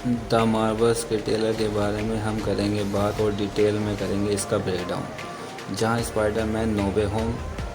The Marvels के trailer के बारे में हम करेंगे बात और डिटेल में करेंगे इसका ब्रेकडाउन, जहां स्पाइडरमैन नो वे होम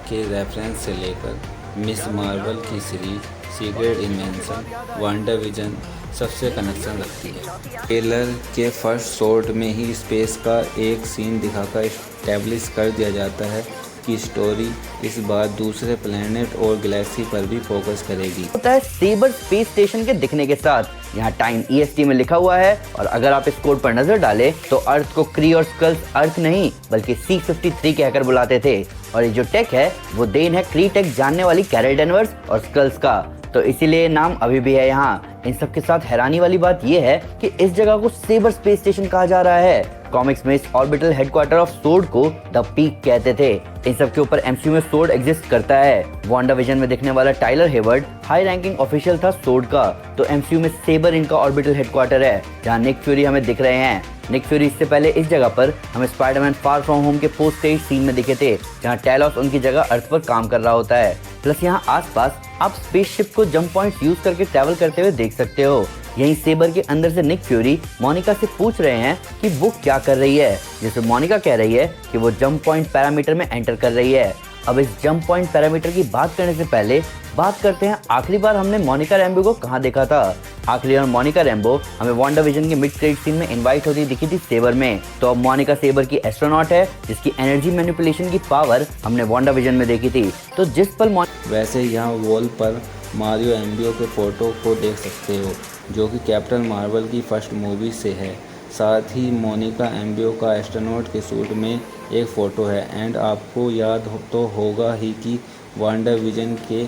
के रेफरेंस से लेकर मिस मार्वल की series, secret invention, Wanda vision सबसे कनेक्शन रखती है। ट्रेलर के फर्स्ट शॉट में ही स्पेस का एक सीन दिखाकर इस्टेब्लिश कर दिया जाता है की स्टोरी इस बार दूसरे प्लेनेट और गैलेक्सी पर भी फोकस करेगी। होता है सेबर स्पेस स्टेशन के दिखने के साथ यहाँ टाइम EST में लिखा हुआ है, और अगर आप इस कोड पर नजर डालें तो अर्थ को क्री और स्कल्स अर्थ नहीं बल्कि C-53 कहकर बुलाते थे, और ये जो टेक है वो देन है क्री टेक जानने वाली कैरल डेनवर्स और स्कल्स का, तो इसीलिए नाम अभी भी है यहाँ। इन सब के साथ हैरानी वाली बात यह है कि इस जगह को सेबर स्पेस स्टेशन कहा जा रहा है। कॉमिक्स में इस ऑर्बिटल हेडक्वार्टर ऑफ सोर्ड को द पीक कहते थे। इन सब के ऊपर MCU में सोर्ड एग्जिस्ट करता है। वांडा विजन में दिखने वाला Tyler Hayward high ranking official था सोर्ड का, तो MCU में सेबर इनका ऑर्बिटल हेडक्वार्टर है जहाँ निक फ्यूरी हमें दिख रहे हैं। निक फ्यूरी इससे पहले इस जगह पर हमें स्पाइडरमैन फार फ्रॉम होम के पोस्ट क्रेडिट सीन में दिखे थे, जहाँ टेलॉस उनकी जगह अर्थ पर काम कर रहा होता है। प्लस यहाँ आसपास आप स्पेसशिप को जंप पॉइंट्स यूज करके ट्रैवल करते हुए देख सकते हो। यहीं सेबर के अंदर से निक फ्यूरी मोनिका से पूछ रहे हैं कि वो क्या कर रही है, जिसे मोनिका कह रही है कि वो जंप पॉइंट पैरामीटर में एंटर कर रही है। अब इस जंप पॉइंट पैरामीटर की बात करने से पहले बात करते हैं आखिरी बार हमने मोनिका रैम्बो को कहाँ देखा था। आखिरी बार मोनिका रैम्बो हमें वांडा विजन के मिड क्रेडिट सीन में इनवाइट होती दिखी थी सेबर में। तो अब मोनिका सेबर की एस्ट्रोनॉट है जिसकी एनर्जी मैनिपुलेशन की पावर हमने वांडा विजन में देखी थी। तो जिस पल वैसे यहाँ वॉल पर मारियो एम्बियो के फोटो को देख सकते हो जो कि कैप्टन मार्वल की फर्स्ट मूवी से है। साथ ही मोनिका एम्बियो का एस्ट्रोनॉट के सूट में एक फ़ोटो है। एंड आपको याद तो होगा ही कि वांडा विजन के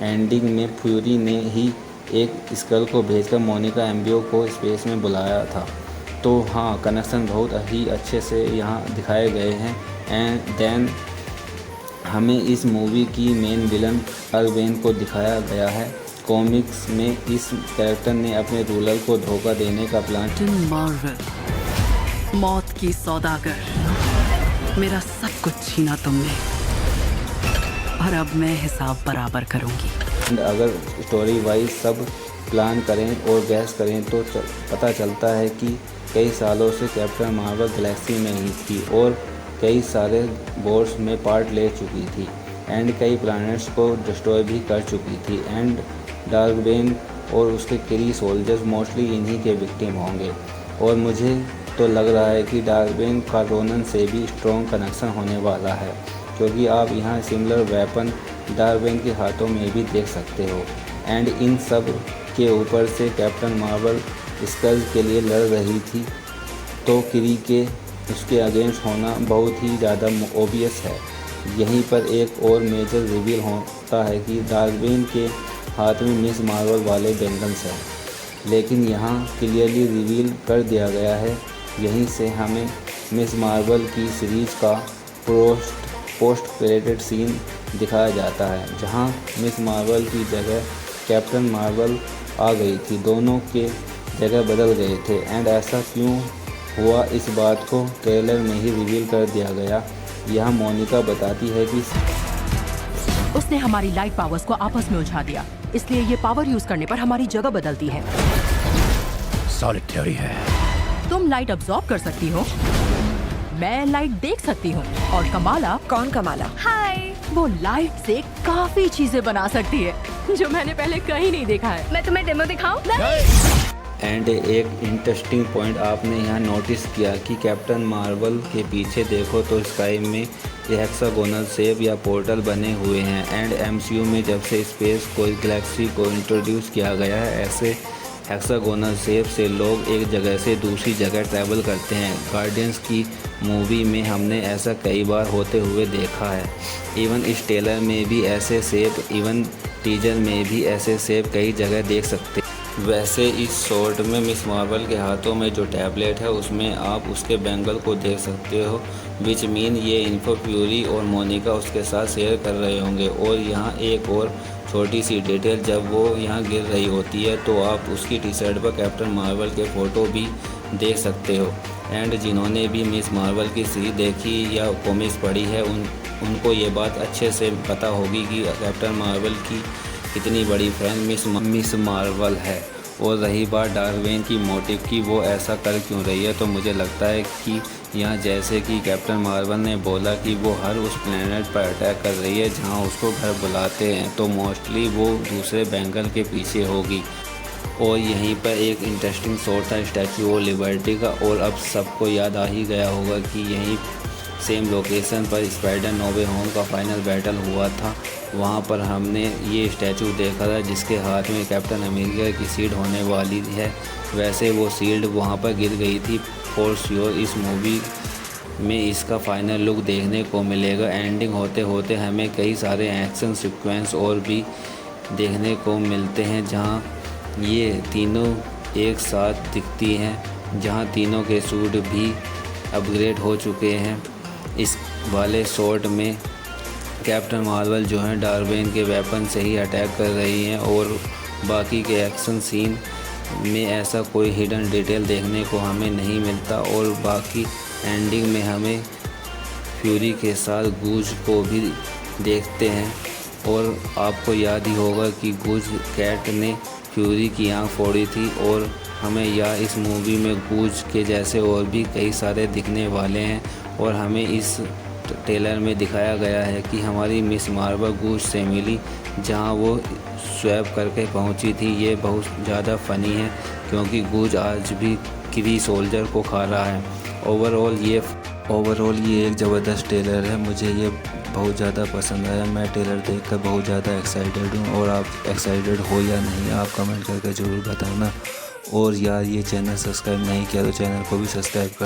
एंडिंग में फ्यूरी ने ही एक स्कल को भेजकर मोनिका एम्बियो को स्पेस में बुलाया था। तो हाँ, कनेक्शन बहुत ही अच्छे से यहाँ दिखाए गए हैं। एंड देन हमें इस मूवी की मेन विलन अर्वेन को दिखाया गया है। कॉमिक्स में इस कैरेक्टर ने अपने रूलर को धोखा देने का प्लान। मार्वल, मौत की सौदागर, मेरा सब कुछ छीना तुमने, और अब मैं हिसाब बराबर करूंगी। अगर स्टोरी वाइज सब प्लान करें और गैस करें तो पता चलता है कि कई सालों से कैप्टन मार्वल गैलेक्सी में ही थी और कई सारे वॉर्स में पार्ट ले चुकी थी एंड कई प्लैनेट्स को डिस्ट्रॉय भी कर चुकी थी। एंड डार्कवेन और उसके क्री सोल्जर्स मोस्टली इन्हीं के विक्टिम होंगे, और मुझे तो लग रहा है कि डार्कवेन का रोनन से भी स्ट्रॉन्ग कनेक्शन होने वाला है, क्योंकि आप यहाँ सिमिलर वेपन डार्कवेन के हाथों में भी देख सकते हो। एंड इन सब के ऊपर से कैप्टन मार्वल स्कल के लिए लड़ रही थी, तो क्री के उसके अगेंस्ट होना बहुत ही ज़्यादा ओबियस है। यहीं पर एक और मेजर रिवील होता है कि डार्कवेन के हाथ में मिस मार्वल वाले बेंगन्स हैं, लेकिन यहाँ क्लियरली रिवील कर दिया गया है। यहीं से हमें मिस मार्वल की सीरीज़ का पोस्ट क्रेडिट सीन दिखाया जाता है, जहाँ मिस मार्वल की जगह कैप्टन मार्वल आ गई थी, दोनों के जगह बदल गए थे। एंड ऐसा क्यों हुआ इस बात को ट्रेलर में ही रिवील कर दिया गया। यह मोनिका बताती है कि उसने हमारी लाइट पावर्स को आपस में उलझा दिया, इसलिए ये पावर यूज करने पर हमारी जगह बदलती है। सॉलिड थ्योरी है। तुम लाइट अब्सॉर्ब कर सकती हो, मैं लाइट देख सकती हूँ, और कमाला। कौन कमाला? हाय, वो लाइट से काफी चीजें बना सकती है जो मैंने पहले कहीं नहीं देखा है। मैं तुम्हें डेमो दिखाऊं? एंड एक इंटरेस्टिंग पॉइंट आपने यहाँ नोटिस किया कि कैप्टन मार्वल के पीछे देखो तो स्काई में हेक्सागोनल शेप या पोर्टल बने हुए हैं। एंड MCU में जब से स्पेस को गैलेक्सी को इंट्रोड्यूस किया गया है, ऐसे हेक्सागोनल शेप से लोग एक जगह से दूसरी जगह ट्रैवल करते हैं। गार्डियंस की मूवी में हमने ऐसा कई बार होते हुए देखा है। इवन इस ट्रेलर में भी ऐसे शेप, इवन टीजर में भी ऐसे शेप कई जगह देख सकते हैं। वैसे इस शॉट में मिस मार्वल के हाथों में जो टैबलेट है उसमें आप उसके बैंगल को देख सकते हो, विच मीन ये इन्फो फ्यूरी और मोनिका उसके साथ शेयर कर रहे होंगे। और यहाँ एक और छोटी सी डिटेल, जब वो यहाँ गिर रही होती है तो आप उसकी टी शर्ट पर कैप्टन मार्वल के फ़ोटो भी देख सकते हो। एंड जिन्होंने भी मिस मार्वल की सीरीज देखी या कॉमिक्स पढ़ी है उनको ये बात अच्छे से पता होगी कि कैप्टन मार्वल की कितनी बड़ी फैन मिस मार्वल है। और रही बात डार्वेन की मोटिव की, वो ऐसा कर क्यों रही है, तो मुझे लगता है कि यहाँ जैसे कि कैप्टन मार्वल ने बोला कि वो हर उस प्लेनेट पर अटैक कर रही है जहाँ उसको घर बुलाते हैं, तो मोस्टली वो दूसरे बैंगल के पीछे होगी। और यहीं पर एक इंटरेस्टिंग शॉट था स्टैचू ऑफ लिबर्टी का, और अब सबको याद आ ही गया होगा कि यहीं सेम लोकेशन पर स्पाइडर नो वे होम का फाइनल बैटल हुआ था। वहाँ पर हमने ये स्टैचू देखा था जिसके हाथ में कैप्टन अमेरिका की शील्ड होने वाली है। वैसे वो शील्ड वहाँ पर गिर गई थी। फॉर श्योर इस मूवी में इसका फाइनल लुक देखने को मिलेगा। एंडिंग होते होते हमें कई सारे एक्शन सीक्वेंस और भी देखने को मिलते हैं जहाँ ये तीनों एक साथ दिखती हैं, जहाँ तीनों के सूट भी अपग्रेड हो चुके हैं। इस वाले शॉट में कैप्टन मार्वल जो है डार्वेन के वेपन से ही अटैक कर रही हैं, और बाकी के एक्शन सीन में ऐसा कोई हिडन डिटेल देखने को हमें नहीं मिलता। और बाकी एंडिंग में हमें फ्यूरी के साथ गूज को भी देखते हैं, और आपको याद ही होगा कि गूज कैट ने फ्यूरी की आँख फोड़ी थी, और हमें इस मूवी में गूज के जैसे और भी कई सारे दिखने वाले हैं। और हमें इस ट्रेलर में दिखाया गया है कि हमारी मिस मार्वल गूज से मिली जहां वो स्वैप करके पहुंची थी। ये बहुत ज़्यादा फ़नी है क्योंकि गूज आज भी क्री सोल्जर को खा रहा है। ओवरऑल ये एक ज़बरदस्त ट्रेलर है, मुझे ये बहुत ज़्यादा पसंद आया। मैं ट्रेलर देखकर बहुत ज़्यादा एक्साइटेड हूँ, और आप एक्साइटेड हो या नहीं आप कमेंट करके ज़रूर बताना। और यार ये चैनल सब्सक्राइब नहीं किया तो चैनल को भी सब्सक्राइब कर